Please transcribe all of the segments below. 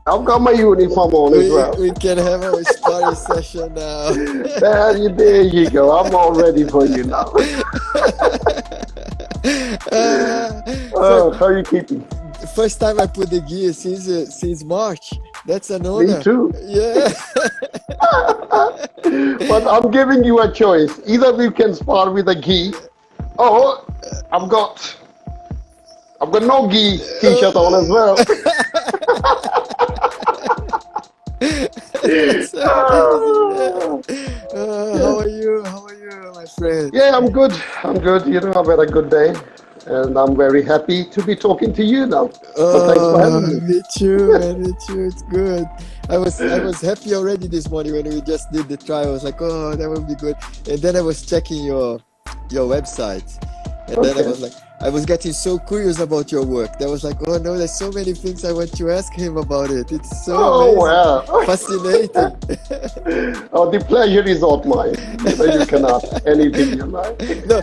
I've got my uniform on as well. We can have a sparring session now. There you go. I'm all ready for you now. How are you keeping? First time I put the gear since March. That's an honor. Me too. Yeah. But I'm giving you a choice. Either we can spar with a gi, or I've got no gi t-shirt on as well. How are you? How are you, my friend? Yeah, I'm good. You know, I've had a good day, and I'm very happy to be talking to you now. So thanks for having me. Me too, man. Me too. It's good. I was happy already this morning when we just did the trial. I was like, oh, that would be good. And then I was checking your website, and then I was getting so curious about your work. I was like, oh no, there's so many things I want to ask him about it. It's so amazing. Fascinating. Oh, the pleasure is all mine. You can ask anything you like. No,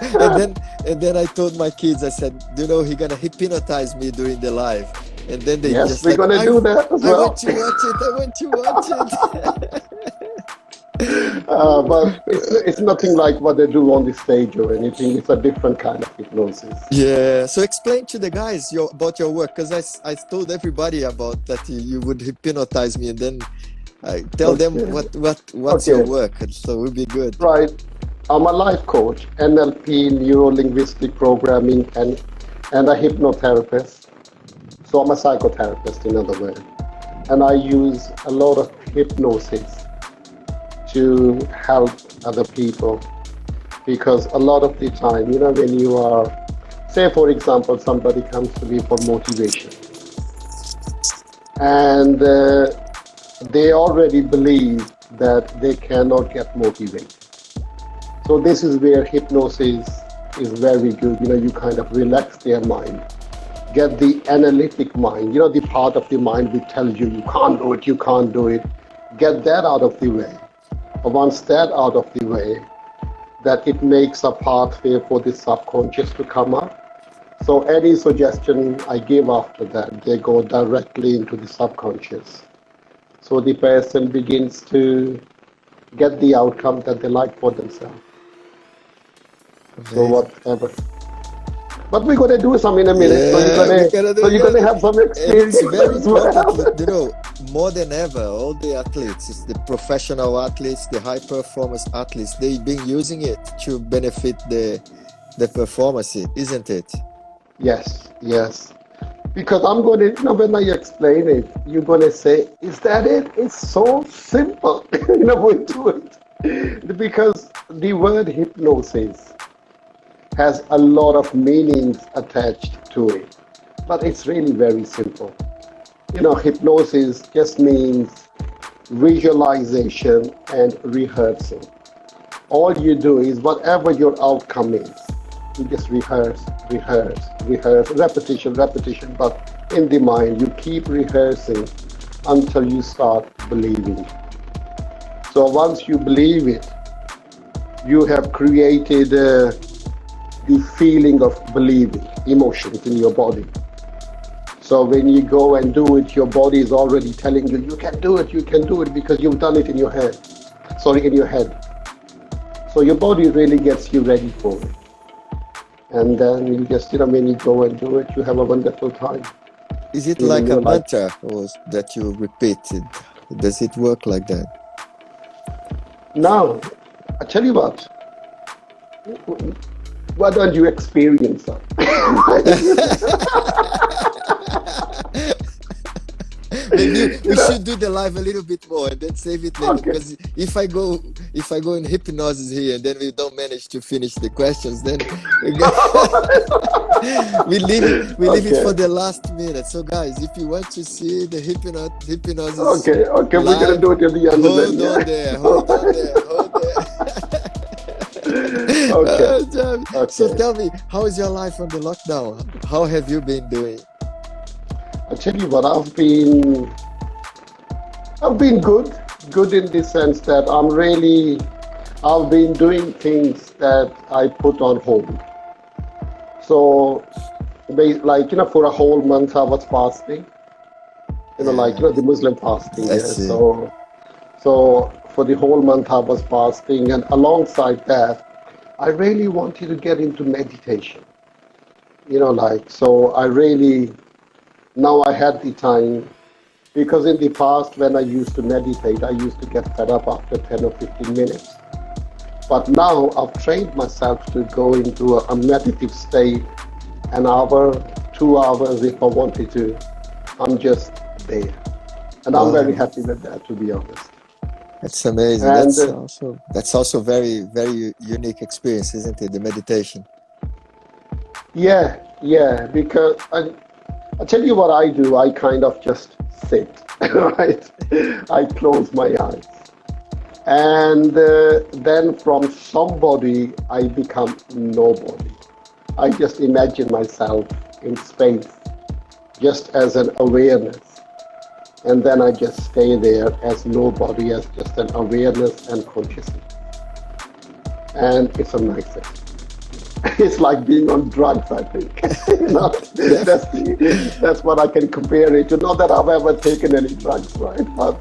and then I told my kids, I said, you know, he's gonna hypnotize me during the live. And then they yes, just we're gonna do that as well. I want to watch it. But it's nothing like what they do on the stage or anything. It's a different kind of hypnosis. Yeah. So explain to the guys about your work, because I told everybody about that you would hypnotize me, and then I tell them what's your work. So it will be good. Right. I'm a life coach, NLP, neuro-linguistic programming, and a hypnotherapist. So I'm a psychotherapist, in other words. And I use a lot of hypnosis to help other people, because a lot of the time, you know, when you are, say for example, somebody comes to me for motivation, and they already believe that they cannot get motivated. So this is where hypnosis is very good. You know, you kind of relax their mind, get the analytic mind, you know, the part of the mind which tells you you can't do it, get that out of the way. Once that out of the way, that it makes a pathway for the subconscious to come up. So any suggestion I give after that, they go directly into the subconscious. So the person begins to get the outcome that they like for themselves. Okay. So whatever. But we're going to do some in a minute. Yeah, so you're going to have some experience. It's very important, you know, more than ever, all the athletes, the professional athletes, the high performance athletes, they've been using it to benefit the performance, isn't it? Yes. Because I'm going to, you know, when I explain it, you're going to say, is that it? It's so simple. You know, we do it. Because the word hypnosis has a lot of meanings attached to it, but it's really very simple. You know, hypnosis just means visualization and rehearsing. All you do is whatever your outcome is, you just rehearse, repetition, but in the mind, you keep rehearsing until you start believing. So once you believe it, you have created the feeling of believing, emotions in your body. So when you go and do it, your body is already telling you, you can do it because you've done it in your head. So your body really gets you ready for it. And then you just, you know, when you go and do it, you have a wonderful time. Is it like a mantra or that you repeat it? Does it work like that? No, I tell you what. Why don't you experience that? Maybe we should do the live a little bit more and then save it later. Okay. Because if I go in hypnosis here and then we don't manage to finish the questions, then we leave it for the last minute. So guys, if you want to see the hypnosis, okay, live, we're gonna do it at the end. Hold on there. Okay. So tell me, how is your life on the lockdown? How have you been doing? I tell you what, I've been good in the sense that I've been doing things that I put on hold. So, like, you know, for a whole month I was fasting. Yeah, the Muslim fasting. I Yeah. see. So for the whole month I was fasting, and alongside that, I really wanted to get into meditation. So I really now I had the time because in the past when I used to meditate, I used to get fed up after 10 or 15 minutes. But now I've trained myself to go into a meditative state, an hour, 2 hours if I wanted to. I'm just there. And I'm very Wow, happy with that, to be honest. that's amazing. And That's also very very unique experience, isn't it? The meditation. yeah, because I tell you what I do, I kind of just sit, right? I close my eyes. And then from somebody, I become nobody. I just imagine myself in space, just as an awareness. And then I just stay there as nobody, as just an awareness and consciousness. And it's a nice thing. It's like being on drugs, I think. Def- That's what I can compare it to. Not that I've ever taken any drugs, right? But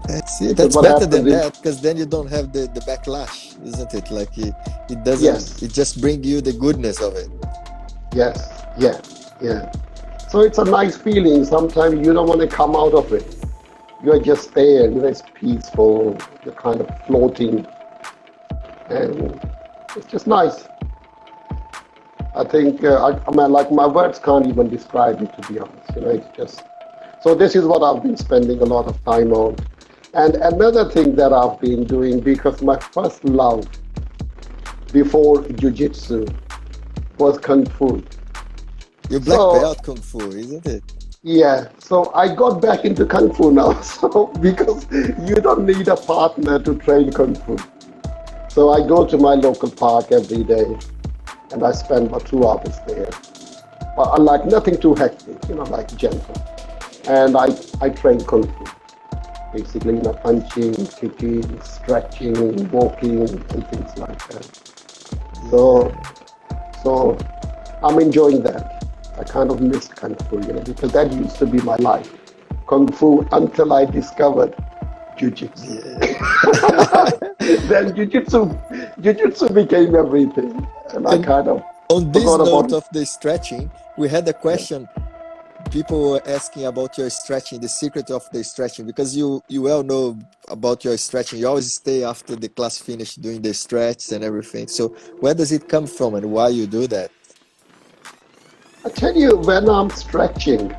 That's it. because That's what better happens than is, that because then you don't have the backlash, isn't it? Like it doesn't. yes, It just bring you the goodness of it. yes, yeah, yeah. So it's a nice feeling. Sometimes you don't want to come out of it. You're just there. It's peaceful. You're kind of floating, and it's just nice. I think I mean, like my words can't even describe it. To be honest, it's just. So this is what I've been spending a lot of time on. And another thing that I've been doing, because my first love before Jiu-Jitsu was Kung Fu. You black So belt kung fu, isn't it? yeah, so I got back into Kung Fu now. So because you don't need a partner to train Kung Fu. So I go to my local park every day and I spend about 2 hours there. But I like nothing too hectic, like gentle. And I train Kung Fu. Basically, punching, kicking, stretching, walking, and things like that. So, Yeah. so I'm enjoying that. I kind of missed Kung Fu, because that used to be my life. Kung Fu until I discovered Jiu-Jitsu. Yeah. Then Jiu-Jitsu became everything. And I And kind of on this forgot note about, of the stretching, we had a yeah. question. People were asking about your stretching, the secret of the stretching, because you well know about your stretching. You always stay after the class finish doing the stretch and everything. So where does it come from and why you do that? I tell you, when I'm stretching,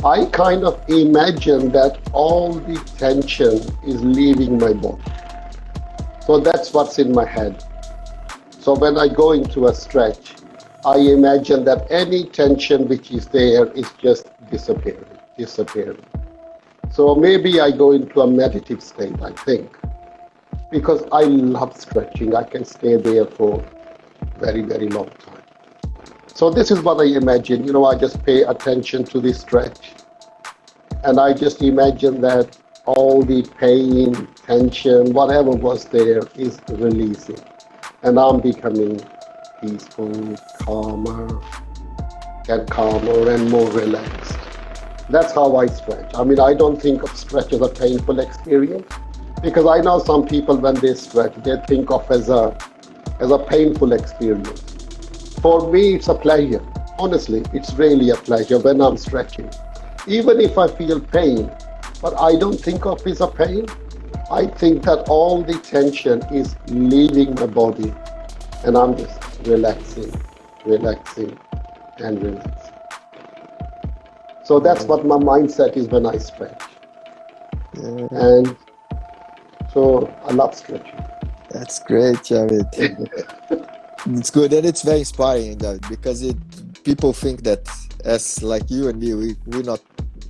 I kind of imagine that all the tension is leaving my body. So that's what's in my head. So when I go into a stretch, I imagine that any tension which is there is just disappearing. So maybe I go into a meditative state, I think, because I love stretching. I can stay there for very, very long time. So this is what I imagine. I just pay attention to the stretch, and I just imagine that all the pain, tension, whatever was there is releasing, and I'm becoming peaceful, calmer and more relaxed. That's how I stretch. I mean, I don't think of stretch as a painful experience, because I know some people when they stretch, they think of as a painful experience. For me, it's a pleasure. Honestly, it's really a pleasure when I'm stretching. Even if I feel pain, but I don't think of it as a pain. I think that all the tension is leaving my body, and I'm just relaxing, and relaxing. So that's Yeah, what my mindset is when I stretch. yeah, And so I love stretching. that's great, Javid. It's good and it's very inspiring, Javid, because people think that as like you and me, we're not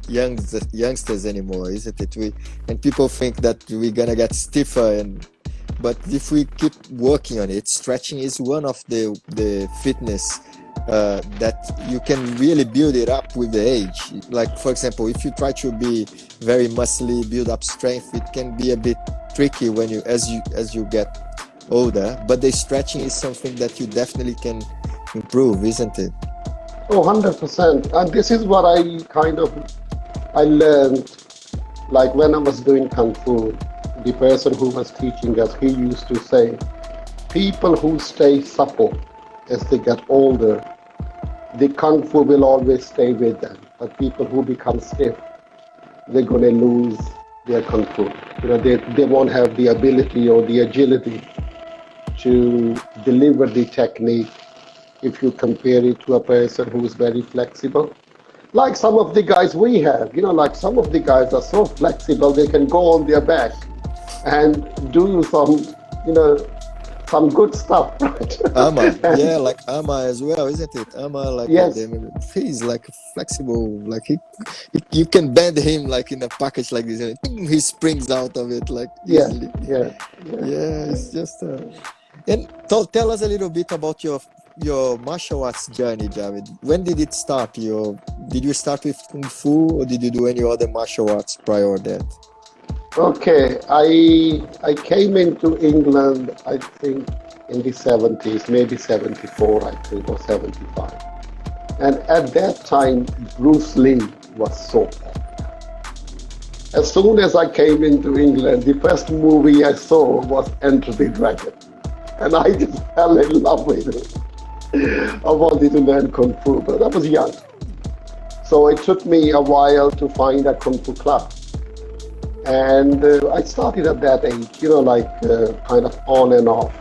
youngsters anymore, isn't it? And people think that we're gonna get stiffer but if we keep working on it, stretching is one of the fitness that you can really build it up with the age. Like for example, if you try to be very muscly, build up strength, it can be a bit tricky when you get older. But the stretching is something that you definitely can improve, isn't it? Oh, 100%. And this is what I learned, like when I was doing Kung Fu, the person who was teaching us, he used to say, people who stay supple as they get older, the Kung Fu will always stay with them. But people who become stiff, they're going to lose their Kung Fu. They won't have the ability or the agility to deliver the technique if you compare it to a person who is very flexible. Like some of the guys we have, like some of the guys are so flexible, they can go on their back and do some good stuff, right? Ama, yeah, like Ama as well, isn't it? Ama, like Yes, he's like flexible, like you can bend him like in a package like this, and he springs out of it like yeah, easily. yeah, yeah. Yeah, it's just. And tell us a little bit about your martial arts journey, Javid. When did it start? Did you start with Kung Fu, or did you do any other martial arts prior to that? Okay, I came into England, I think, in the 70s, maybe 74, I think, or 75. And at that time, Bruce Lee was so popular. As soon as I came into England, the first movie I saw was Enter the Dragon. And I just fell in love with it. I wanted to learn Kung Fu, but I was young. So it took me a while to find a Kung Fu club. And I started at that age, kind of on and off.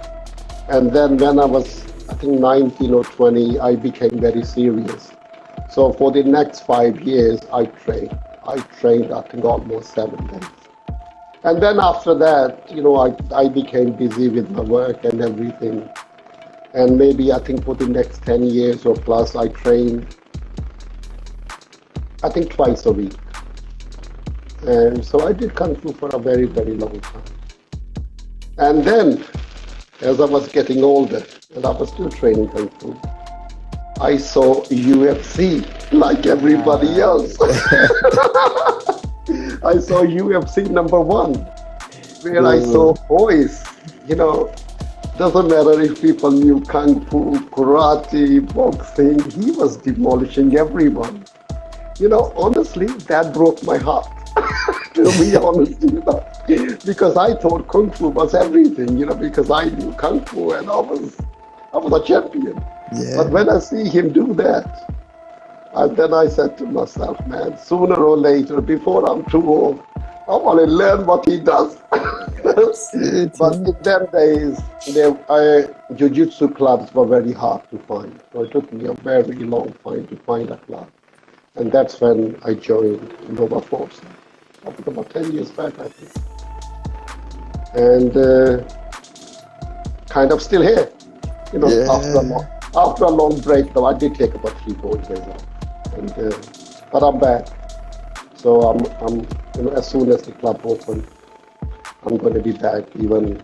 And then when I was, I think, 19 or 20, I became very serious. So for the next 5 years, I trained. I trained, I think, almost 7 days. And then after that, I became busy with my work and everything. And maybe I think for the next 10 years or plus, I trained, I think, twice a week. And so I did Kung Fu for a very, very long time. And then, as I was getting older, and I was still training Kung Fu, I saw UFC like everybody else. I saw UFC #1, where I saw boys, doesn't matter if people knew Kung Fu, karate, boxing, he was demolishing everyone. Honestly, that broke my heart. To be honest, because I thought Kung Fu was everything, because I knew Kung Fu and I was a champion. Yeah. But when I see him do that, then I said to myself, man, sooner or later, before I'm too old, I want to learn what he does. But in them days, Jiu-Jitsu clubs were very hard to find. So it took me a very long time to find a club. And that's when I joined Nova Force. I think about 10 years back, I think. And kind of still here. After a long break, though, I did take about 3-4 years off. And, but I'm back. So I'm as soon as the club opens, I'm going to be back even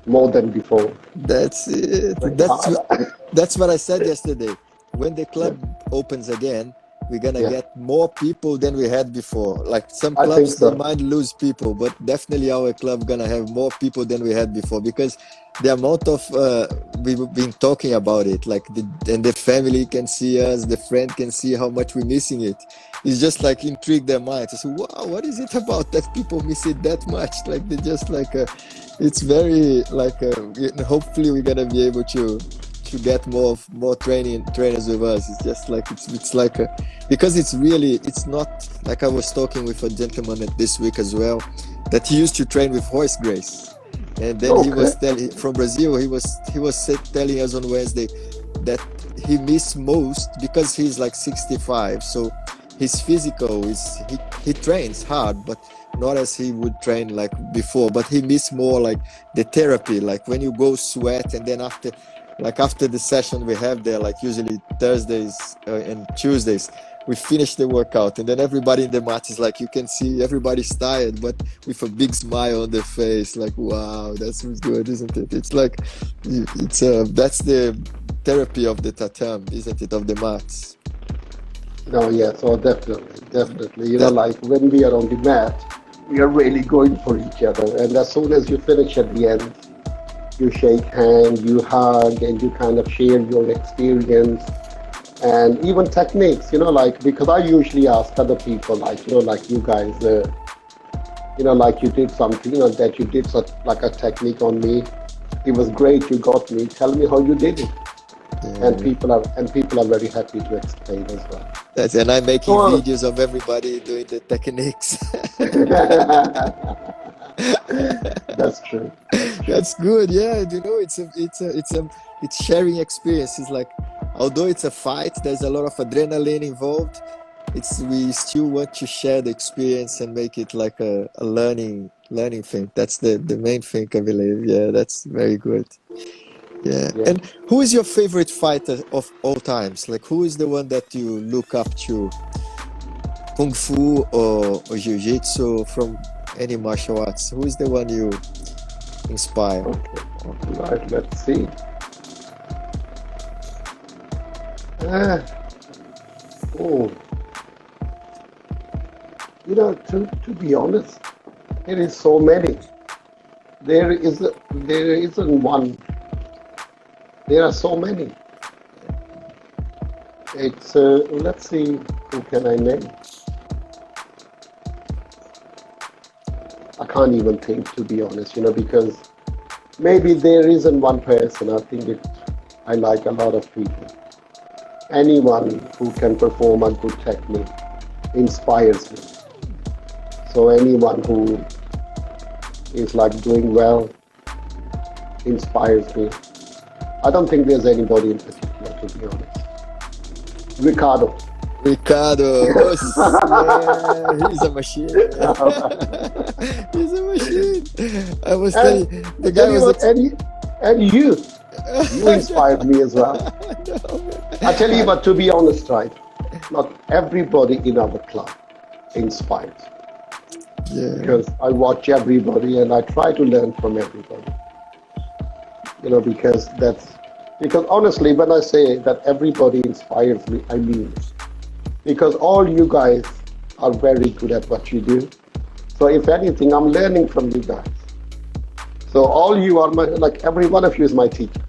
more than before. That's it. That's what I said yesterday. When the club opens again, we're gonna get more people than we had before. Like some clubs, they might lose people, but definitely our club gonna have more people than we had before, because the amount of we've been talking about it, like and the family can see us, the friend can see how much we're missing it. It's just like intrigue their minds. It's wow, what is it about that people miss it that much? Like they just it's very hopefully we're gonna be able to get more trainers with us. It's just like it's like because it's not like I was talking with a gentleman this week as well, that he used to train with Royce Grace, and then he was telling from Brazil. He was telling us on Wednesday that he missed most because he's like 65, so his physical is he trains hard, but not as he would train like before. But he missed more like the therapy, like when you go sweat, and then after the session we have there, like usually Thursdays and Tuesdays, we finish the workout, and then everybody in the mat is like, you can see everybody's tired, but with a big smile on their face, like, wow, that's good, isn't it? It's like, that's the therapy of the tatami, isn't it, of the mats? No, yeah, so definitely. Like when we are on the mat, we are really going for each other, and as soon as you finish at the end, you shake hands, you hug, and you kind of share your experience. and even techniques, like, because I usually ask other people, like, like you guys, like you did something, that you did such like a technique on me. It was great, you got me. Tell me how you did it. Yeah. And people are very happy to explain as well. And I'm making So, videos of everybody doing the techniques. that's true. That's good. Yeah, it's sharing experiences. Like, although it's a fight, there's a lot of adrenaline involved. We still want to share the experience and make it like a learning thing. That's the main thing, I believe. Yeah, that's very good. Yeah. Yeah. And who is your favorite fighter of all times? Like, who is the one that you look up to? Kung Fu or Jiu-Jitsu, from any martial arts? Who is the one you inspire? Okay. Right. Let's see. To be honest, there is so many. There isn't one. There are so many. It's let's see, who can I name? I can't even think, to be honest, because maybe there isn't one person. I think I like a lot of people. Anyone who can perform a good technique inspires me. So anyone who is like doing well inspires me. I don't think there's anybody in particular, to be honest. Ricardo. Yeah, he's a machine. He's a machine. I was telling the guy was and you inspired me as well. I tell you what, to be honest, right? Not everybody in our club inspires. Yeah. Because I watch everybody and I try to learn from everybody. Because honestly, when I say that everybody inspires me, I mean it. Because all you guys are very good at what you do. So if anything, I'm learning from you guys. So all you are every one of you is my teacher.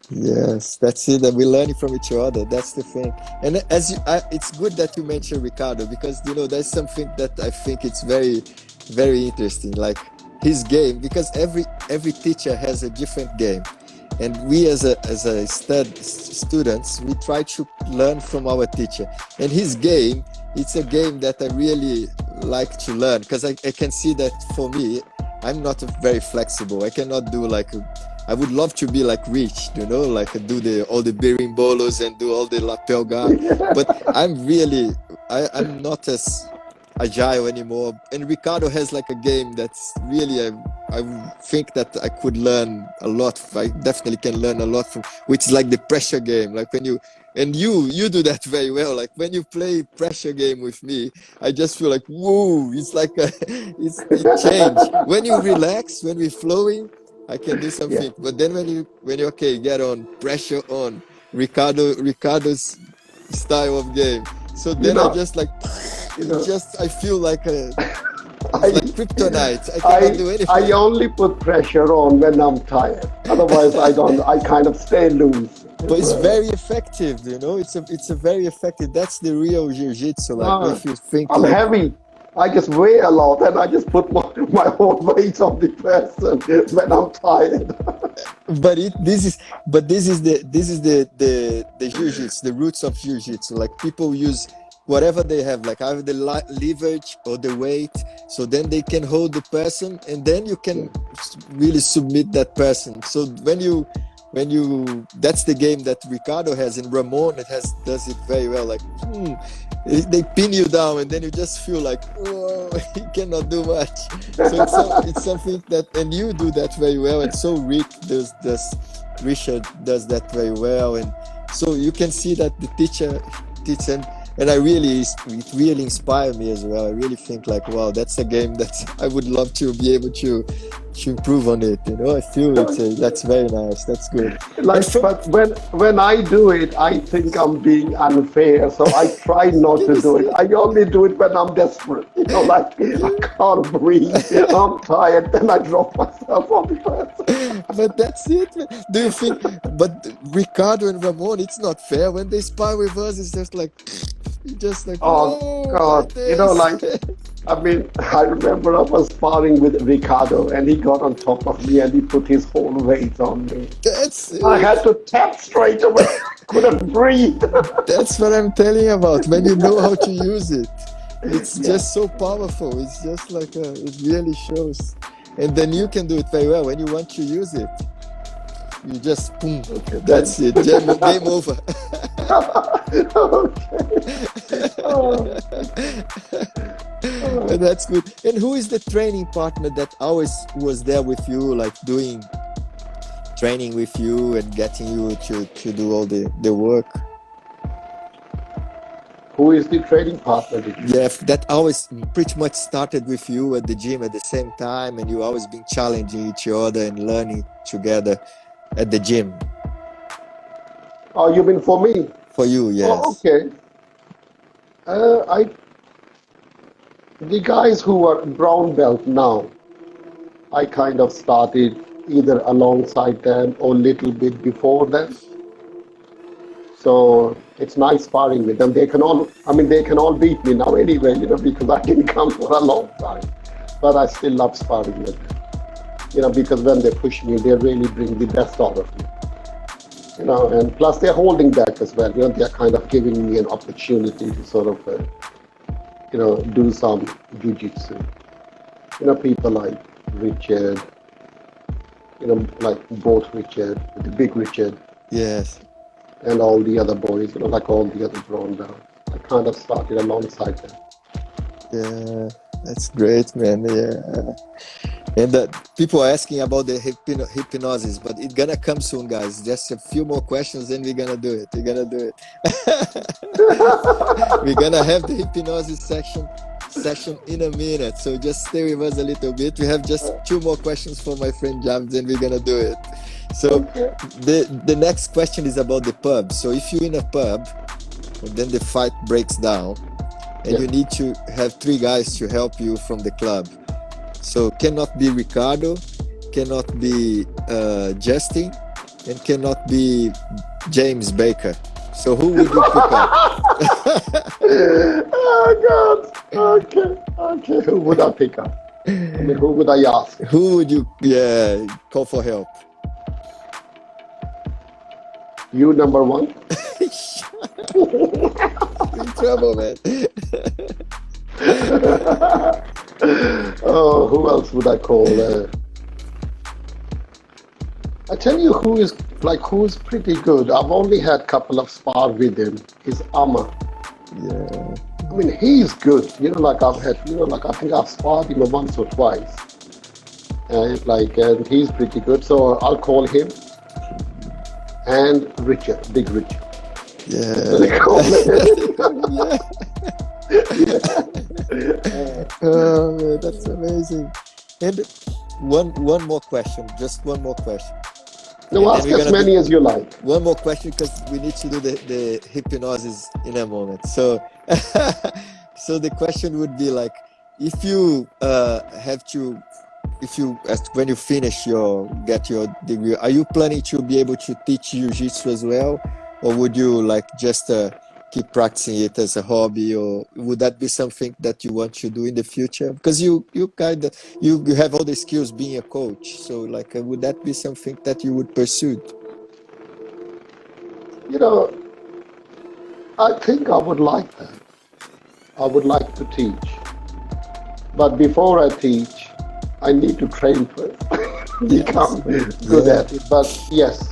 Yes, that's it. That we're learning from each other. That's the thing. And it's good that you mentioned Ricardo, because there's something that I think it's very, very interesting. Like his game, because every teacher has a different game, and we as students, we try to learn from our teacher. And his game, it's a game that I really like to learn, because I can see that for me, I'm not very flexible. I cannot do I would love to be like Rich, like do all the berimbolos and do all the lapel guard, but I'm not as agile anymore. And Ricardo has like a game that's really, I think that I could learn a lot. I definitely can learn a lot from, which is like the pressure game. Like when you do that very well. Like when you play pressure game with me, I just feel like, whoa, it's like it changed. When you relax, when we're flowing, I can do something. Yeah. But then when you get on pressure on Ricardo's style of game. So then I just I feel like like kryptonite. I cannot do anything. I only put pressure on when I'm tired. Otherwise, I kind of stay loose. But it's very effective, It's a very effective. That's the real jiu-jitsu. If you think I'm heavy. I just weigh a lot, and I just put my whole weight on the person when I'm tired. This is the jiu-jitsu, the roots of jiu-jitsu. Like people use whatever they have, like either the leverage or the weight, so then they can hold the person, and then you can really submit that person. So when you that's the game that Ricardo has, and Ramon does it very well. Like they pin you down, and then you just feel like, oh, he cannot do much. So it's something that, and you do that very well, and so Richard does that very well, and so you can see that the teacher, and it really inspired me as well. I really think like, wow, that's a game that I would love to be able to to improve on it. I feel that's very nice. That's good. Like, but when I do it, I think I'm being unfair, so I try not to do it. I only do it when I'm desperate. Like I can't breathe, I'm tired, then I drop myself on the person. But that's it, man. Do you think? But Ricardo and Ramon, it's not fair when they spar with us. It's just like, Oh oh, God, like. I mean, I remember I was sparring with Ricardo and he got on top of me and he put his whole weight on me. I had to tap straight away. Couldn't breathe. That's what I'm telling you about. When you know how to use it, it's just so powerful. It's just like it really shows. And then you can do it very well when you want to use it. You just boom. Okay, that's it. Game over. That's good. And who is the training partner that always was there with you, like doing training with you and getting you to do all the work? Who is the training partner? Yeah, that always pretty much started with you at the gym at the same time, and you always been challenging each other and learning together at the gym. Oh, you mean for me? For you, yes. Oh, okay. The guys who are brown belt now, I kind of started either alongside them or a little bit before them. So it's nice sparring with them. They can all beat me now anyway, because I didn't come for a long time. But I still love sparring with them. Because when they push me, they really bring the best out of me. And plus they're holding back as well. They're kind of giving me an opportunity to sort of, do some jiu-jitsu. People like Richard, like both Richard, the big Richard. Yes. And all the other boys, like all the other brown belts. I kind of started alongside them. Yeah, that's great, man. Yeah. And people are asking about the hypnosis, but it's gonna come soon, guys. Just a few more questions, then we're gonna do it. We're gonna do it. We're gonna have the hypnosis session in a minute, so just stay with us a little bit. We have just 2 more questions for my friend Jam, then we're gonna do it. So the next question is about the pub. So if you're in a pub, and then the fight breaks down, and you need to have 3 guys to help you from the club. So cannot be Ricardo, cannot be Justin, and cannot be James Baker. So who would you pick up? Oh God. Okay. Who would I pick up? Who would I ask? Who would you call for help? You number 1. In trouble, man. Oh, who else would I call? I tell you who's pretty good. I've only had a couple of spar with him. Is Amma. Yeah. I mean, he's good. I think I've sparred him once or twice. And he's pretty good. So I'll call him. And Richard, Big Richard. Yeah. Oh man, that's amazing. And one more question, just one more question. No, ask as many as you like. One more question, because we need to do the hypnosis in a moment. So, so the question would be like, if you when you finish get your degree, are you planning to be able to teach jiu-jitsu as well, or would you like just keep practicing it as a hobby, or would that be something that you want to do in the future? Because you have all the skills being a coach, so like would that be something that you would pursue? I think I would like that. I would like to teach, but before I teach, I need to train first. Become good at it. But yes,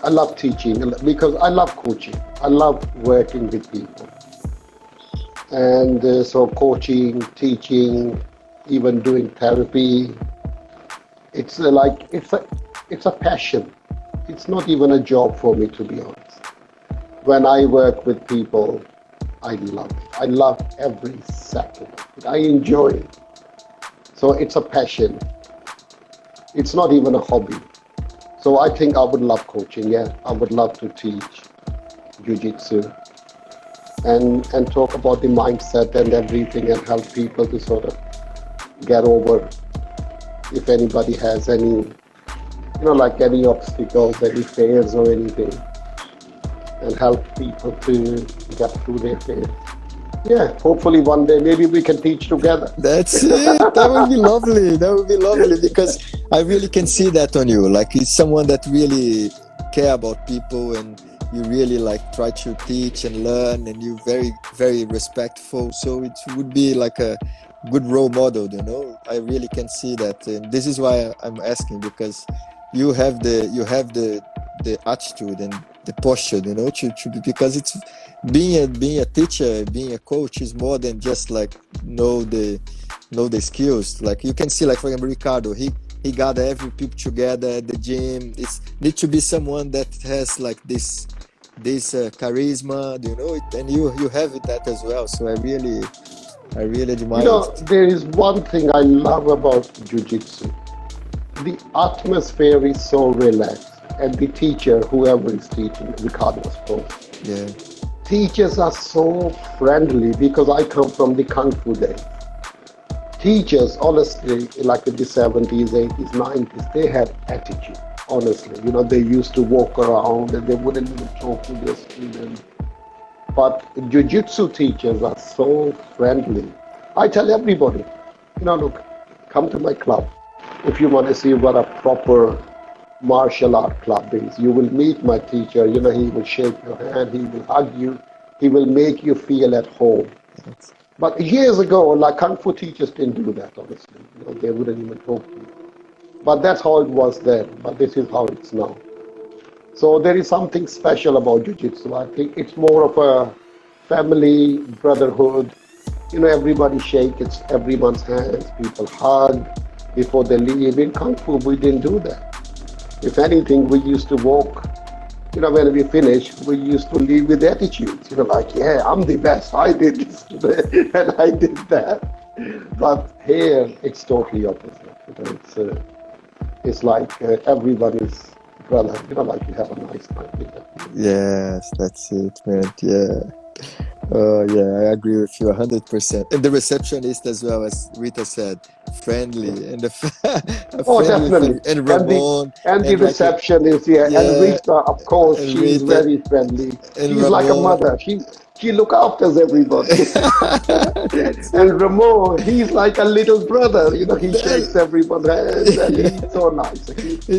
I love teaching because I love coaching. I love working with people. And so coaching, teaching, even doing therapy, it's a passion. It's not even a job for me, to be honest. When I work with people, I love it. I love every second. I enjoy it. So it's a passion. It's not even a hobby. So I think I would love coaching. Yeah, I would love to teach jiu-jitsu and talk about the mindset and everything and help people to sort of get over if anybody has any, like any obstacles, any fears or anything, and help people to get through their fears. Yeah, hopefully one day maybe we can teach together. That's it. That would be lovely. That would be lovely because I really can see that on you. Like it's someone that really care about people, and you really like try to teach and learn, and you're very, very respectful. So it would be like a good role model, I really can see that, and this is why I'm asking, because you have the attitude and the posture, because it's being a teacher, being a coach is more than just like know the skills. Like you can see, like for example, Ricardo, he got every people together at the gym. It's need to be someone that has like this charisma, and you have that as well. So I really admire it. There is one thing I love about jiu-jitsu. The atmosphere is so relaxed, and the teacher, whoever is teaching, Ricardo of course, Yeah. teachers are so friendly, because I come from the Kung Fu days. Teachers, honestly, like in the 70s, 80s, 90s, they had attitude, honestly. They used to walk around and they wouldn't even talk to their students. But jiu-jitsu teachers are so friendly. I tell everybody, look, come to my club. If you want to see what a proper martial art club is, you will meet my teacher. He will shake your hand, he will hug you, he will make you feel at home. But years ago, like Kung Fu teachers didn't do that, honestly. They wouldn't even talk to you. But that's how it was then, but this is how it's now. So there is something special about jiu-jitsu. I think it's more of a family, brotherhood. Everybody shakes everyone's hands, people hug before they leave. In Kung Fu, we didn't do that. If anything, we used to walk, when we finished, we used to leave with attitudes, like, yeah, I'm the best, I did this today, and I did that. But here, it's totally opposite. It's like everybody's brother, like you have a nice time with them. Yes, that's it, man. Yeah. Oh, yeah, I agree with you 100%. And the receptionist, as well, as Rita said, friendly, and Definitely. and Ramon, and the receptionist, yeah. yeah, And Rita, of course, and she's Rita, very friendly. and She's Ramon. like a mother. She look after everybody. And Ramon, he's like a little brother. He shakes everyone's hands, and he's so nice.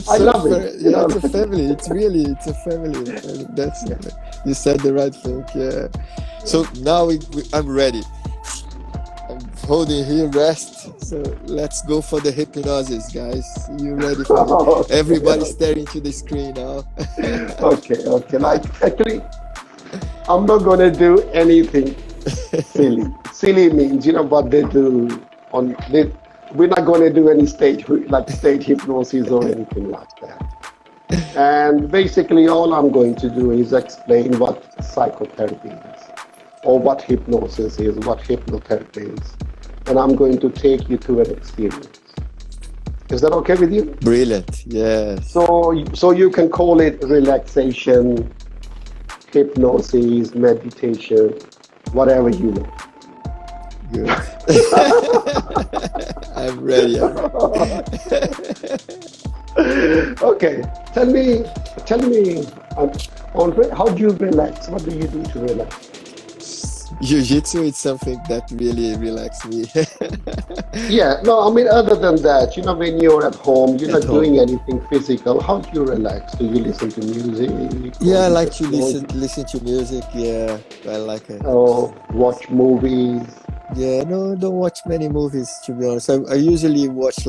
I love it. Yeah, it's a family. It's a family. That's you said the right thing. Yeah. So now I'm ready. I'm holding here, rest. So let's go for the hypnosis, guys. You ready for it? Okay. Everybody's staring to the screen now. Okay. Like, actually, I'm not going to do anything silly. Silly means, what they do we're not going to do any stage hypnosis or anything like that. And basically all I'm going to do is explain what psychotherapy is, or what hypnosis is, what hypnotherapy is. And I'm going to take you to an experience. Is that okay with you? Brilliant, yes. So you can call it relaxation, hypnosis, meditation, whatever you want. Good. I'm ready. Okay, tell me, Andre, how do you relax? What do you do to relax? Jiu-Jitsu is something that really relaxes me. Yeah, no, I mean, other than that, when you're at home, you're not doing anything physical, how do you relax? Do you listen to music? Yeah, I like to listen to music. Yeah, I like it. Oh, watch movies. Yeah, no, don't watch many movies, to be honest. I usually watch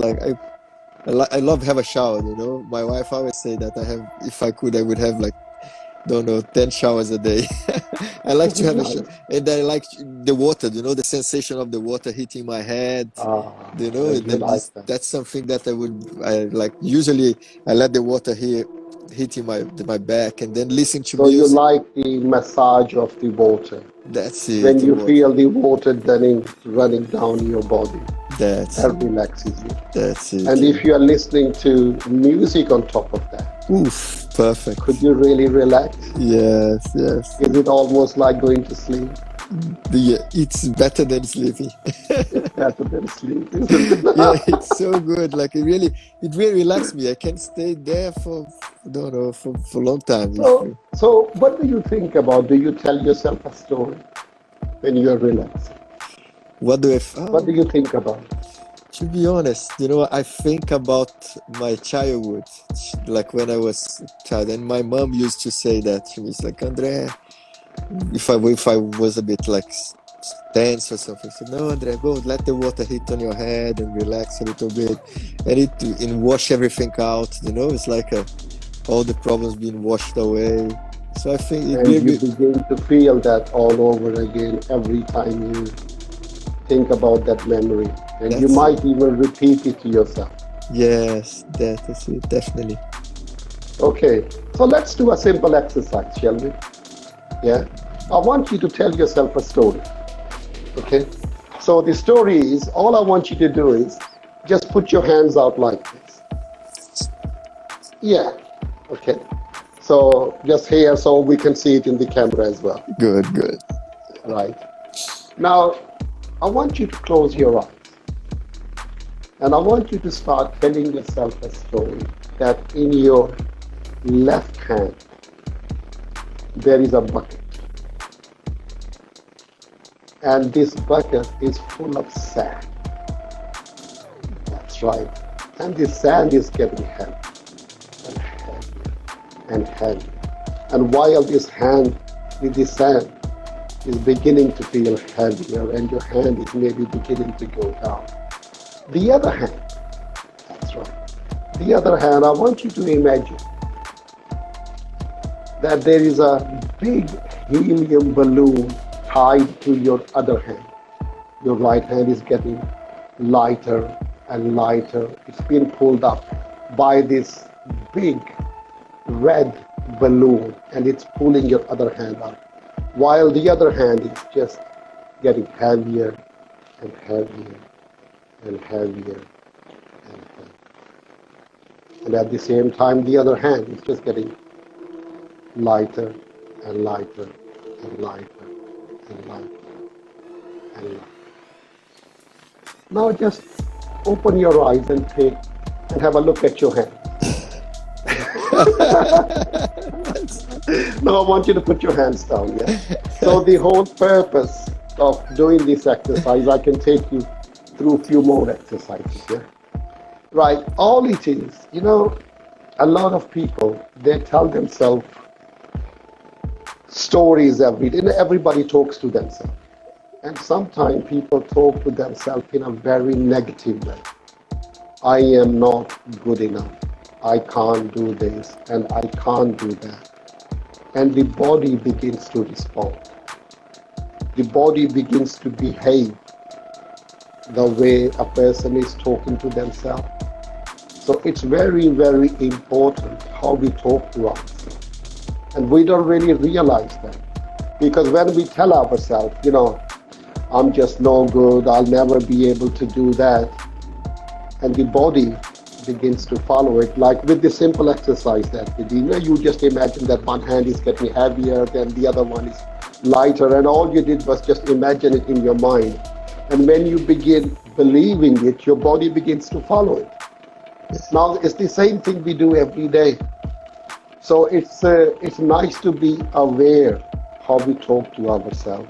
I love have a shower, My wife always say that if I could, I would have 10 showers a day. I like to have a shower, and I like the water, the sensation of the water hitting my head, that's something that I like. Usually I let the water hitting my back, and then listen to music. So you like the massage of the water? That's it. When you feel the water running down your body. That's That it. relaxes you. That's it. And Yeah. if you are listening to music on top of that, Oof, perfect. could you really relax? Yes, yes. Is it almost like going to sleep? Yeah, it's better than sleeping. It's better than sleep, isn't it? Yeah, it's so good. Like it really relaxed me. I can stay there for don't know for a long time. So what do you think about? Do you tell yourself a story when you are relaxed? What do I? What do you think about? To be honest, I think about my childhood, like when I was a child, and my mom used to say that to me. It's like, André, if I was a bit like tense or something, I said, no, André, go let the water hit on your head and relax a little bit, and wash everything out. It's like all the problems being washed away. So I think it And you really, begin to feel that all over again every time you think about that memory. And you that's it. might even repeat it to yourself. Yes, that's it, definitely. Okay, so let's do a simple exercise, shall we? Yeah? I want you to tell yourself a story. Okay? So the story is, all I want you to do is just put your hands out like this. Yeah. Okay. So just here so we can see it in the camera as well. Good, good. Right. Now, I want you to close your eyes. And I want you to start telling yourself a story that in your left hand, there is a bucket. And this bucket is full of sand. That's right. And this sand is getting heavy and heavier and heavier. And while this sand is beginning to feel heavier and your hand is maybe beginning to go down. The other hand, that's right. The other hand, I want you to imagine that there is a big helium balloon tied to your other hand. Your right hand is getting lighter and lighter. It's being pulled up by this big red balloon and it's pulling your other hand up, while the other hand is just getting heavier and heavier and heavier and heavier. And at the same time, the other hand is just getting lighter and lighter and lighter and lighter and lighter. Now just open your eyes and have a look at your hand. Now I want you to put your hands down, yeah? So the whole purpose of doing this exercise, I can take you through a few more exercises, yeah? Right, all it is, a lot of people, they tell themselves stories every day. Everybody talks to themselves. And sometimes people talk to themselves in a very negative way. I am not good enough. I can't do this and I can't do that. And the body begins to respond. The body begins to behave the way a person is talking to themselves. So it's very, very important how we talk to ourselves. And we don't really realize that. Because when we tell ourselves, I'm just no good, I'll never be able to do that. And the body begins to follow it, like with the simple exercise that we do. You just imagine that one hand is getting heavier, then the other one is lighter, and all you did was just imagine it in your mind. And when you begin believing it, your body begins to follow it. Now, it's the same thing we do every day. So it's nice to be aware how we talk to ourselves.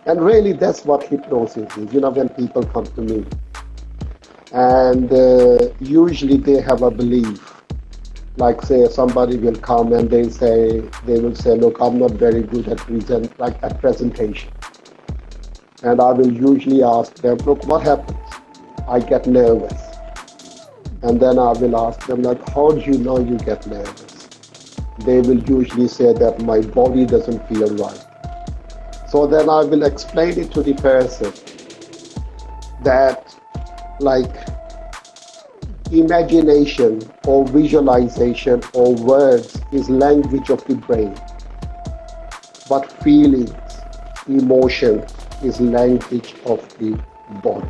And really, that's what hypnosis is. When people come to me, and usually they have a belief, like say somebody will come and they will say, look, I'm not very good at presentation. And I will usually ask them, look, what happens? I get nervous. And then I will ask them, like, how do you know you get nervous? They will usually say that my body doesn't feel right. So then I will explain it to the person that, like, imagination or visualization or words is language of the brain, but feelings, emotion is language of the body.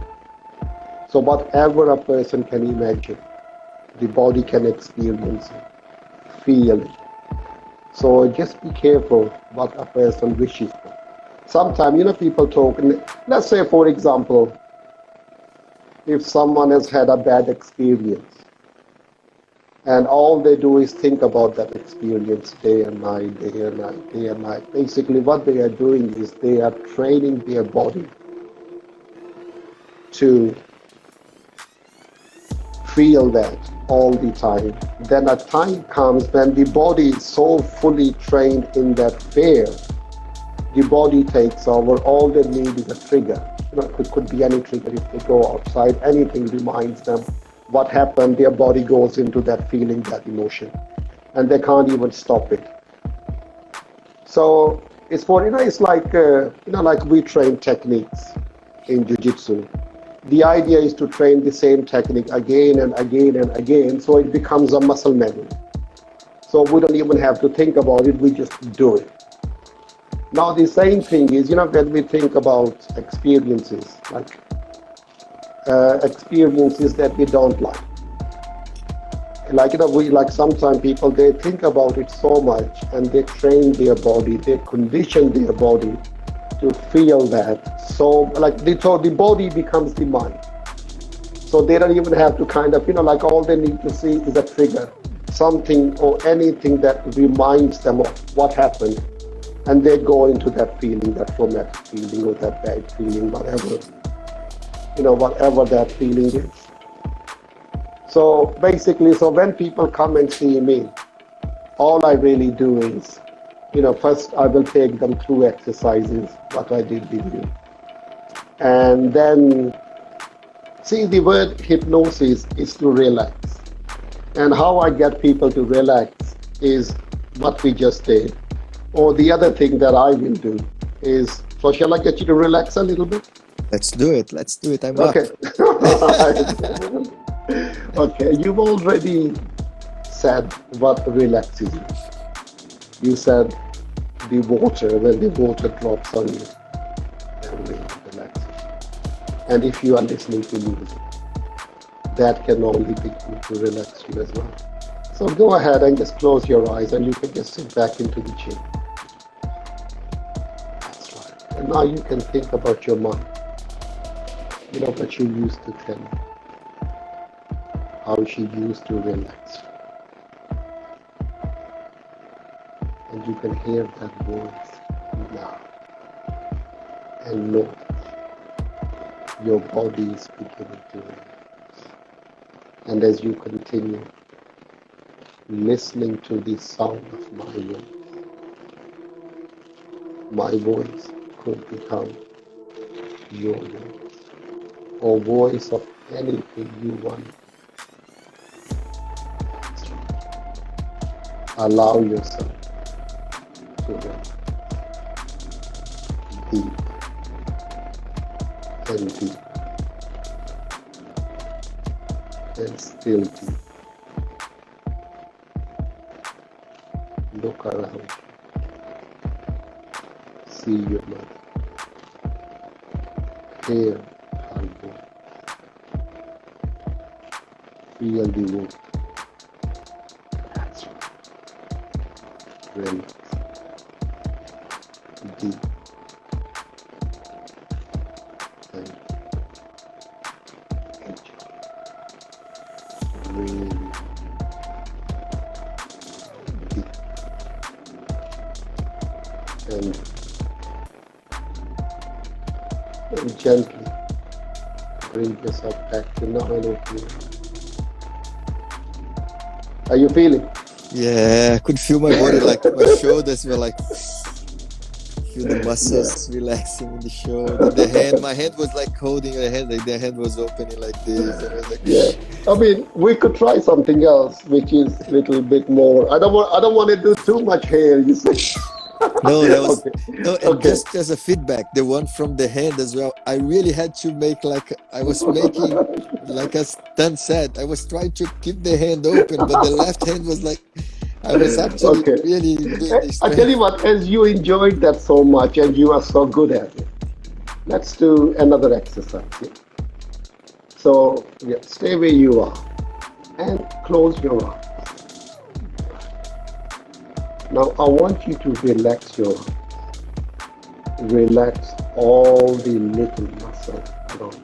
So whatever a person can imagine, the body can experience it, feel it. So just be careful what a person wishes for. Sometimes, people talk, let's say, for example, if someone has had a bad experience and all they do is think about that experience day and night, day and night, day and night. Basically, what they are doing is they are training their body to feel that all the time. Then a time comes when the body is so fully trained in that fear, the body takes over. All they need is a trigger. It could be any trigger. If they go outside, anything reminds them what happened, their body goes into that feeling, that emotion, and they can't even stop it. So it's for, it's like, like we train techniques in Jiu-Jitsu. The idea is to train the same technique again and again and again, so it becomes a muscle memory. So we don't even have to think about it, we just do it. Now the same thing is, when we think about experiences, like experiences that we don't like. Like, sometimes people, they think about it so much and they train their body, they condition their body to feel that. So like the body becomes the mind. So they don't even have to kind of, like all they need to see is a trigger, something or anything that reminds them of what happened. And they go into that feeling, that traumatic feeling or that bad feeling, whatever that feeling is. So basically, when people come and see me, all I really do is, first I will take them through exercises, what I did with you. And then, see, the word hypnosis is to relax. And how I get people to relax is what we just did. Or the other thing that I will do is, so shall I get you to relax a little bit? Let's do it. I'm okay. up. Okay, you've already said what relaxes you. You said the water, when the water drops on you, that will relax you. And if you are listening to music, that can only begin to relax you as well. So go ahead and just close your eyes and you can just sit back into the chair. That's right. And now you can think about your mom. What she used to tell you. How she used to relax. And you can hear that voice now. And know your body is beginning to relax. And as you continue listening to the sound of my voice could become your voice, or voice of anything you want. Allow yourself to relax deep and deep and still deep. Look around. See your mother. Hear her voice. Feel the warmth. That's right. Relax. Deep. And enjoy. Really deep. And gently bring yourself back to normal. Are you feeling? Yeah, I could feel my body, like my shoulders were like, feel the muscles relaxing in the shoulder. The hand, my hand was like holding the hand, like the hand was opening like this. And I was like, I mean, we could try something else, which is a little bit more. I don't want to do too much here. You see. No, that was and just as a feedback, the one from the hand as well. I really had to make like as Dan said, I was trying to keep the hand open, but the left hand was like, I was actually really doing this. I tell you what, as you enjoyed that so much and you are so good at it, let's do another exercise. So yeah, stay where you are and close your eyes. Now I want you to relax your eyes. Relax all the little muscles around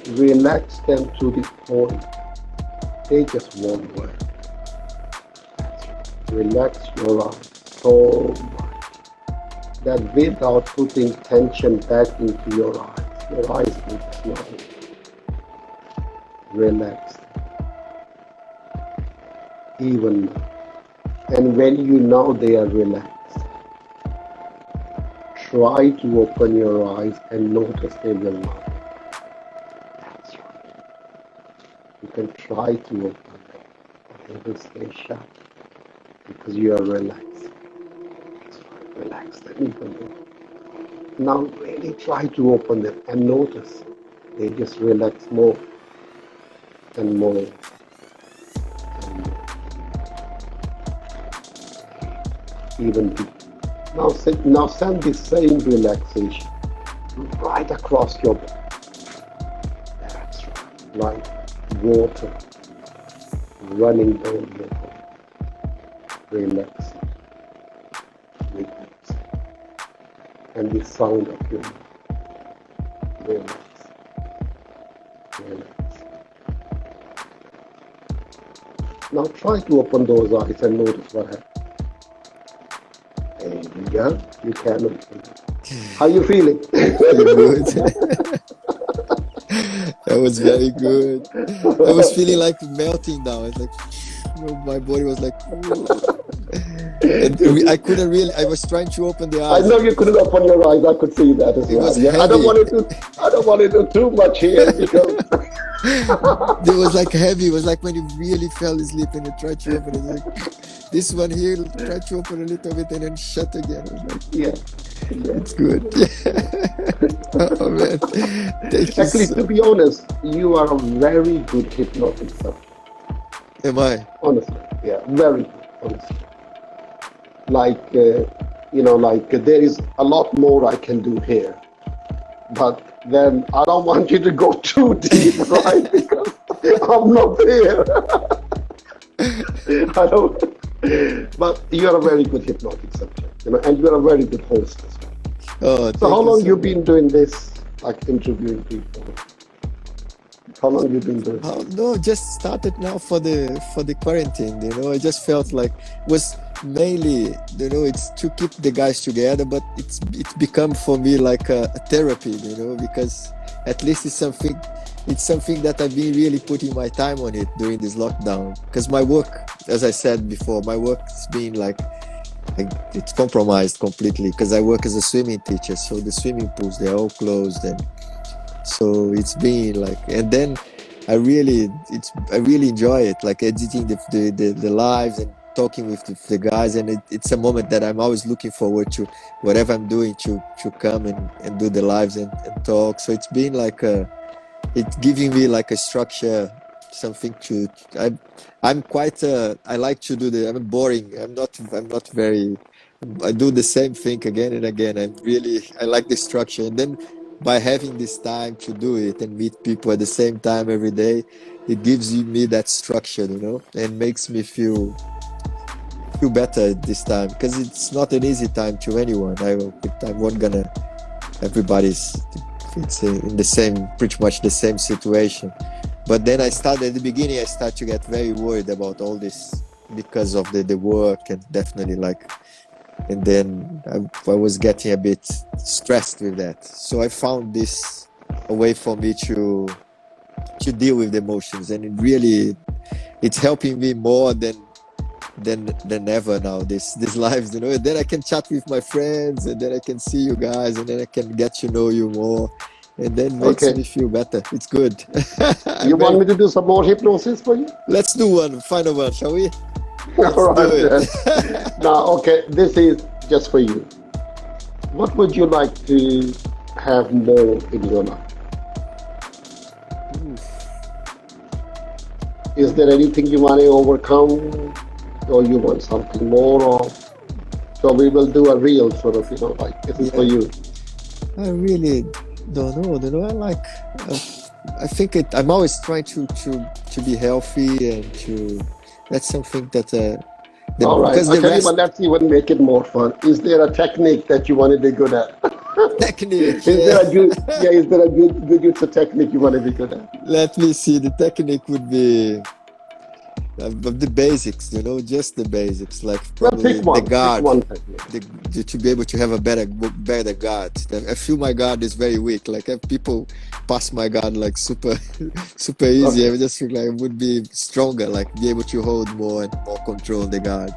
you. Relax them to the point they just won't work. Relax your eyes so much that without putting tension back into your eyes will smile. Relax even now. And when you know they are relaxed, try to open your eyes and notice they will not. That's right. You can try to open them, but they will stay shut because you are relaxed. That's right. Relax them even more. Now really try to open them and notice they just relax more and more and more. Even deeper. Now send the same relaxation right across your body. That's right. Like water running down your body. Relax. Relax. And the sound of your mouth. Relax. Relax. Now try to open those eyes and notice what happens. There you go. You can open it. How you feeling? Good. That was very good. I was feeling like melting down. It's like my body was like, and I couldn't really. I was trying to open the I eyes. know you couldn't open your eyes. I could see that as It well. was Yeah, I don't heavy. want to do too much here because It was like heavy. It was like when you really fell asleep and you tried to open it. Like this one here, try to open a little bit and then shut again. It was like, yeah. it's good. Oh man, thank you. Actually, to be honest, you are a very good hypnotic subject. Am I? Honestly, yeah, very good. Honestly, like there is a lot more I can do here, but then I don't want you to go too deep, right? Because I'm not there. I don't. But you are a very good hypnotic subject, and you are a very good host as well. Oh, So how long you been doing this, like interviewing people? How long you been doing? No, just started now for the quarantine. I just felt like it was mainly, it's to keep the guys together, but it's become for me like a therapy, because at least it's something that I've been really putting my time on it during this lockdown. Because my work, as I said before, my work's been like it's compromised completely because I work as a swimming teacher, so the swimming pools, they're all closed, and so it's been like, and then I really enjoy it, like editing the lives and talking with the guys, and it's a moment that I'm always looking forward to, whatever I'm doing, to come and do the lives and talk. So it's been like it's giving me like a structure, something to. I'm quite. I like to do I'm boring. I'm not very. I do the same thing again and again. I like the structure, and then by having this time to do it and meet people at the same time every day, it gives me that structure, and makes me feel better this time, because it's not an easy time to anyone. I'm not gonna. Everybody's it's in the same, pretty much the same situation. But then at the beginning, I started to get very worried about all this because of the work, and definitely and then I was getting a bit stressed with that. So I found this a way for me to deal with the emotions, and it's helping me more than ever now, these lives, and then I can chat with my friends, and then I can see you guys, and then I can get to know you more, and then makes me feel better. It's good. You want me to do some more hypnosis for you? Let's do one, final one, shall we? All right. Now, okay, this is just for you. What would you like to have more in your life? Is there anything you want to overcome, or you want something more of? So we will do a real sort of, this is for you. Don't know. Uh, I think I'm always trying to be healthy and to. That's something that All right. because I'll the tell you what, rest let's even make it more fun. Is there a technique that you want to be good at? technique, Is yeah. there a good jiu-jitsu technique you want to be good at? Let me see. The technique would be the basics, just the basics, like Well, probably pick the one. Pick guard, one technique. to be able to have a better guard. I feel my guard is very weak. Like if people pass my guard like super super easy, Okay. I just feel like I would be stronger, like be able to hold more and more control of the guard.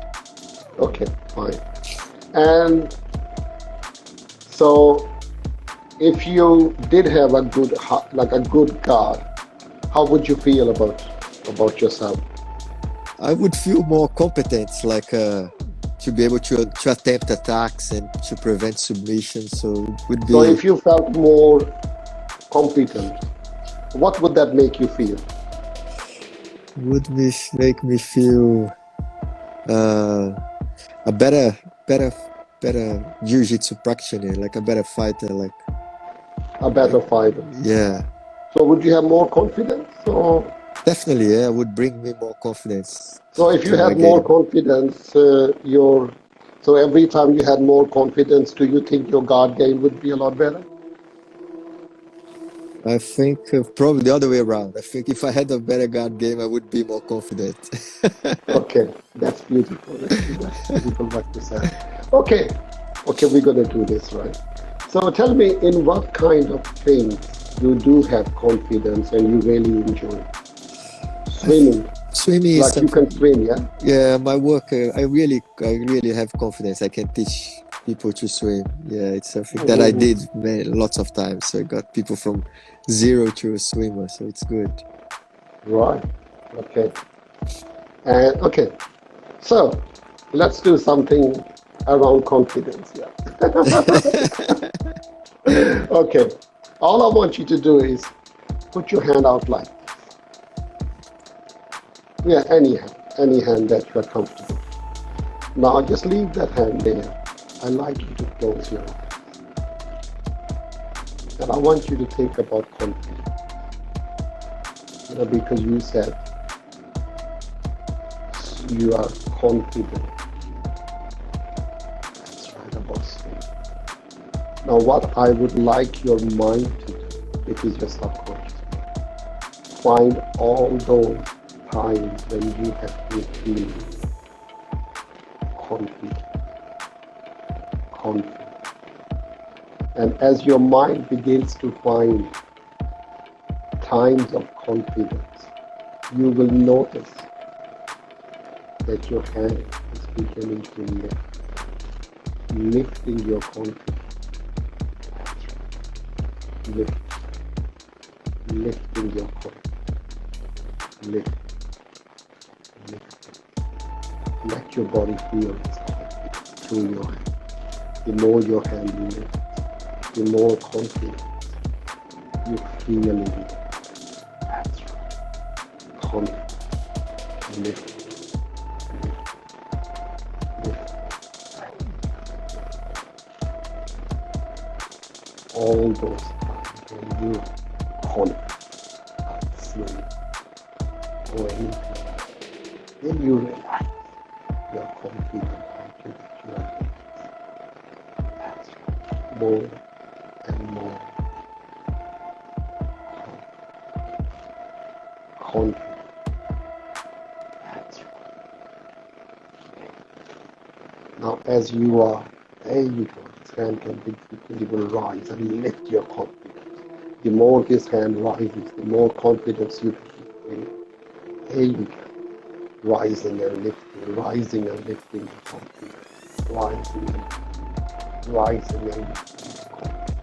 Okay. Fine. And so, if you did have a like a good guard, how would you feel about yourself? I would feel more competent, like to be able to attempt attacks and to prevent submission. So it would So, be if you felt more competent, what would that make you feel? make me feel uh, a better, better jiu-jitsu practitioner, like a better fighter. A Like better fighter. yeah, So, would you have more confidence? Or definitely, yeah, would bring me more confidence so, if you to my had more game. confidence, so every time you had more confidence, do you think your guard game would be a lot better? I think probably the other way around. I think if I had a better guard game, I would be more confident. Okay, that's beautiful. That's beautiful what you said. Okay, okay, we're gonna do this right. So tell me, in what kind of things you do have confidence and you really enjoy? I th- Swimming, Swimming is like you can something. swim, yeah? Yeah, my work. I really have confidence. I can teach people to swim. Yeah, it's something that I Mhm. did lots of times. So I got people from zero to a swimmer. So it's good. Right. Okay. And okay, so let's do something around confidence. Yeah. Okay. All I want you to do is put your hand out like, yeah, any hand that you are comfortable. Now just leave that hand there. I like you to close your eyes. And I want you to think about confidence. Because you said you are confident. That's right about sleep. Now what I would like your mind to do, it is your subconscious. Find all those times when you have been feeling confident, confident. And as your mind begins to find times of confidence, you will notice that your hand is beginning to lift, lifting your confidence, lift, lifting your confidence, lift, lift. Let your body feel this confidence through your hand. The more your hand lifts, the more confidence you feel in it. That's right. Confidence, lift, lift, lift. All those times when you confident at sleep or anything, then you realize you're confident until that you are doing this. That's right. More and more confident. That's right. Now, as you are, there you go. This hand can even rise and lift your confidence. The more this hand rises, the more confidence you feel. There you go. Rising and lifting the confidence. Rising and lifting, rising and lifting the confidence.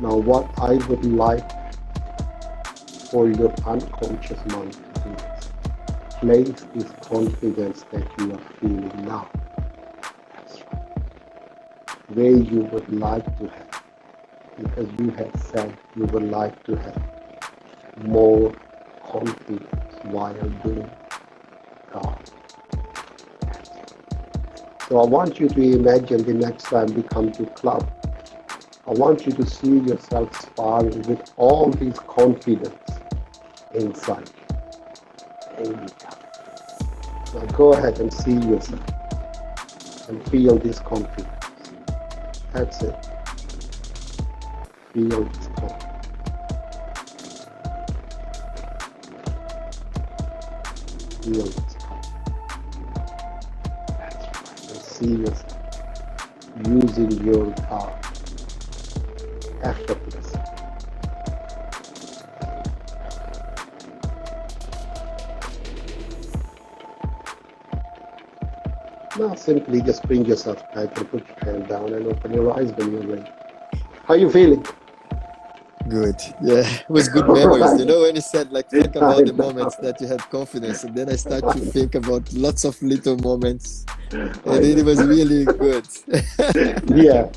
Now, what I would like for your unconscious mind to do is place this confidence that you are feeling now. That's right. Where you would like to have, because you have said you would like to have more confidence while doing God. So I want you to imagine the next time we come to club, I want you to see yourself sparring with all this confidence inside. Now go ahead and see yourself and feel this confidence. That's it. Feel this confidence. Feel this confidence. That's right. And see yourself using your power effortlessly. Now simply just bring yourself back and put your hand down and open your eyes when you're ready. How are you feeling? Good. Yeah, it was good memories. You know, when you said like think about the moments that you had confidence, and then I start to think about lots of little moments, and it was really good. Yeah.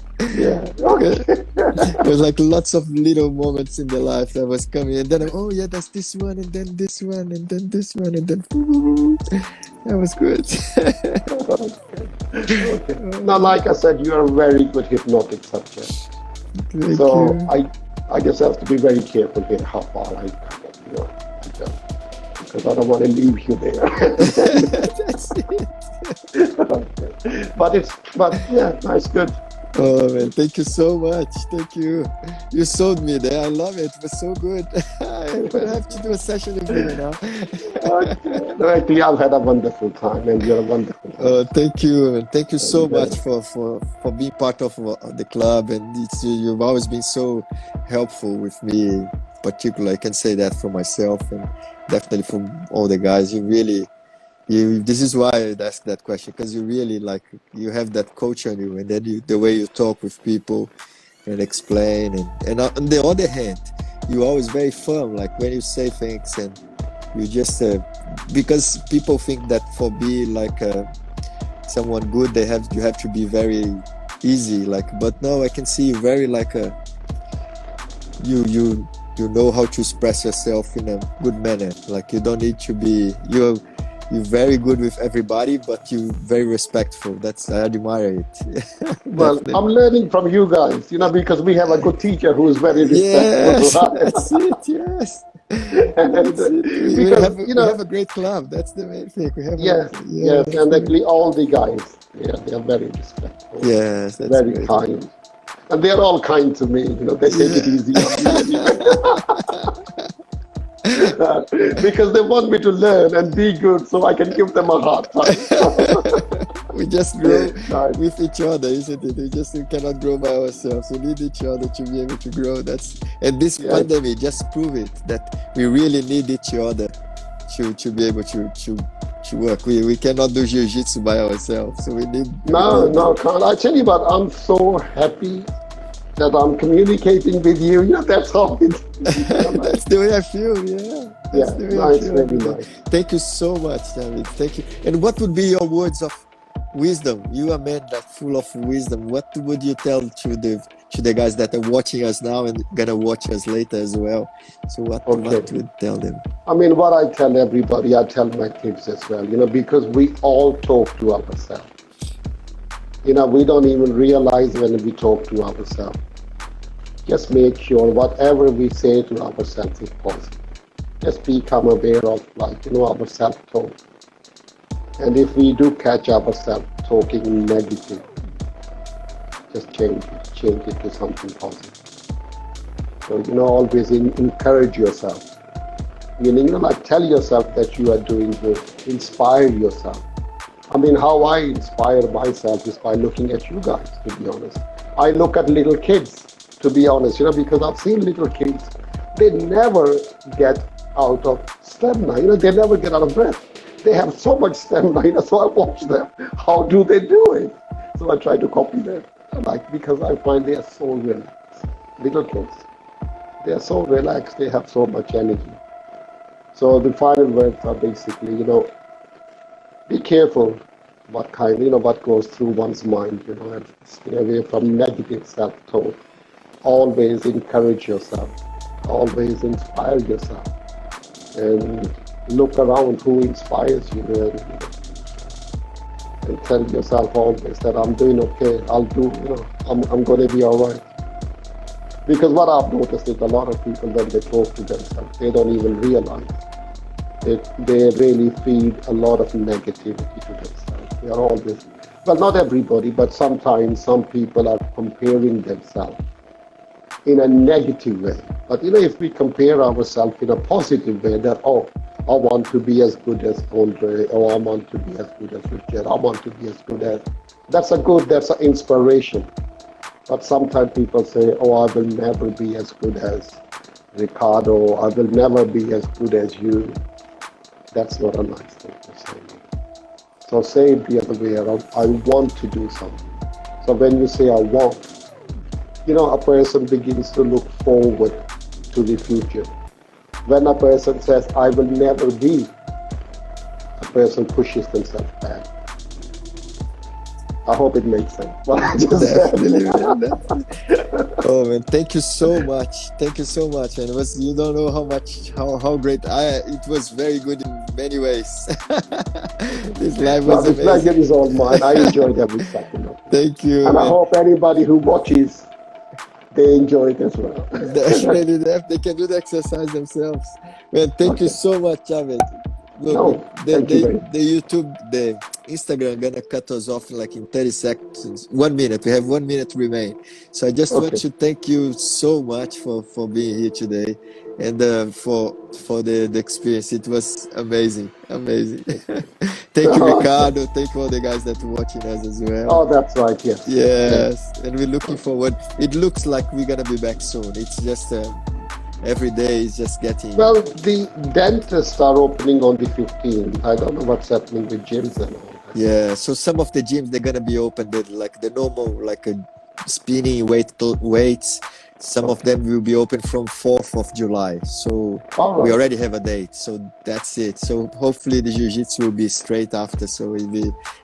Okay. It was like lots of little moments in the life that was coming, and then oh yeah, that's this one, and then this one, and then this one, and then that was good. Okay. Now, like I said, you are a very good hypnotic subject. Thank So you. I just have to be very careful here how far I go, because I don't want to leave you there. That's it. Okay. But yeah, nice, good. Oh man, thank you so much. Thank you. You sold me there. I love it. It was so good. I have to do a session with you now. Okay. No, actually, I've had a wonderful time, and you're a wonderful person. Thank you. And thank you so much for being part of the club. And you've always been so helpful with me. Particularly, I can say that for myself and definitely from all the guys. This is why I asked that question, because you really you have that coach on you, and then the way you talk with people and explain, and on the other hand, you're always very firm, like when you say things, and you just because people think that for being someone good, you have to be very easy, but no, I can see you very you know how to express yourself in a good manner. Like you don't need to be you're very good with everybody, but you're very respectful. I admire it. Well, I'm learning from you guys, because we have a good teacher who is very respectful. Yes, that's it. Yes, And, that's it. because We have a great club. That's the main thing. We have yes, and actually all the guys, they are very respectful. Yes, that's very great. kind, and they are all kind to me. They take it easy on me. Because they want me to learn and be good, so I can give them a hard time. We just grow with each other, isn't it? We cannot grow by ourselves. We need each other to be able to grow. And this pandemic just proved it, that we really need each other to be able to work. We cannot do jiu-jitsu by ourselves, so we need. No, Carl. I tell you what, I'm so happy that I'm communicating with you. That's how it. That's the way I feel. That's the way I feel. Really nice. Thank you so much, David. Thank you. And what would be your words of wisdom? You are a man full of wisdom. What would you tell to the guys that are watching us now and gonna watch us later as well? So what would you tell them? I mean, what I tell everybody, I tell my kids as well. Because we all talk to ourselves. We don't even realize when we talk to ourselves. Just make sure whatever we say to ourselves is positive. Just become aware of our self-talk. And if we do catch ourselves talking negative, just change it to something positive. So, always encourage yourself. Meaning, tell yourself that you are doing good. Inspire yourself. I mean, how I inspire myself is by looking at you guys, to be honest. I look at little kids, to be honest, because I've seen little kids, they never get out of stamina, they never get out of breath. They have so much stamina, so I watch them. How do they do it? So I try to copy them, because I find they are so relaxed. Little kids, they are so relaxed, they have so much energy. So the final words are basically, be careful what goes through one's mind, and stay away from negative self-talk. Always encourage yourself. Always inspire yourself. And look around who inspires you. and tell yourself always that I'm doing okay. I'll do, I'm going to be all right. Because what I've noticed is a lot of people, when they talk to themselves, they don't even realize they really feed a lot of negativity to themselves. They are always, well, not everybody, but sometimes some people are comparing themselves in a negative way. But if we compare ourselves in a positive way, that, oh, I want to be as good as Andre, or I want to be as good as Richard, I want to be as good as, that's an inspiration. But sometimes people say, oh, I will never be as good as Ricardo, I will never be as good as you. That's not a nice thing to say. So say it the other way around, I want to do something. So when you say I want, a person begins to look forward to the future. When a person says, I will never be, a person pushes themselves back. I hope it makes sense. Definitely, man, definitely. Oh man, thank you so much. Thank you so much. And you don't know how great it was. Very good in many ways. This live was The amazing. pleasure is all mine. I enjoyed every second of it. Thank you. And man. I hope anybody who watches, they enjoy it as well. Definitely, they can do the exercise themselves. Man, thank you so much, JAVAID. Look, Thank you very much. the YouTube, the Instagram gonna cut us off like in 30 seconds, 1 minute. We have 1 minute remain. So I just want to thank you so much for being here today, and for the experience. It was amazing. Thank you, Ricardo. Thank you all the guys that are watching us as well. Oh, that's right. Yes. Yes, and we're looking forward. It looks like we're gonna be back soon. It's just every day is just getting. Well, the dentists are opening on the 15th. I don't know what's happening with gyms and all. Yeah, so some of the gyms, they're gonna be open, like the normal, like a spinning weights. Some of them will be open from 4th of July. So we already have a date. So that's it. So hopefully the Jiu-Jitsu will be straight after. So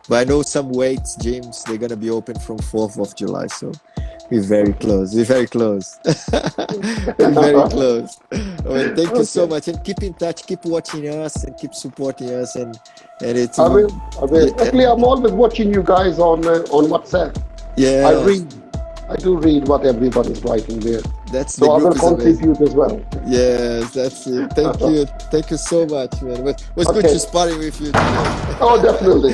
but I know some weights gyms, they're gonna be open from 4th of July. So we're very close. We're very close. We're very close. Well, thank you so much, and keep in touch. Keep watching us and keep supporting us. And it's. I will. Actually, I'm always watching you guys on WhatsApp. Yeah. I do read what everybody's writing there. So I will contribute as well. Yes, that's it. Thank you. Thank you so much, man. It was good to sparring with you today. Oh, definitely.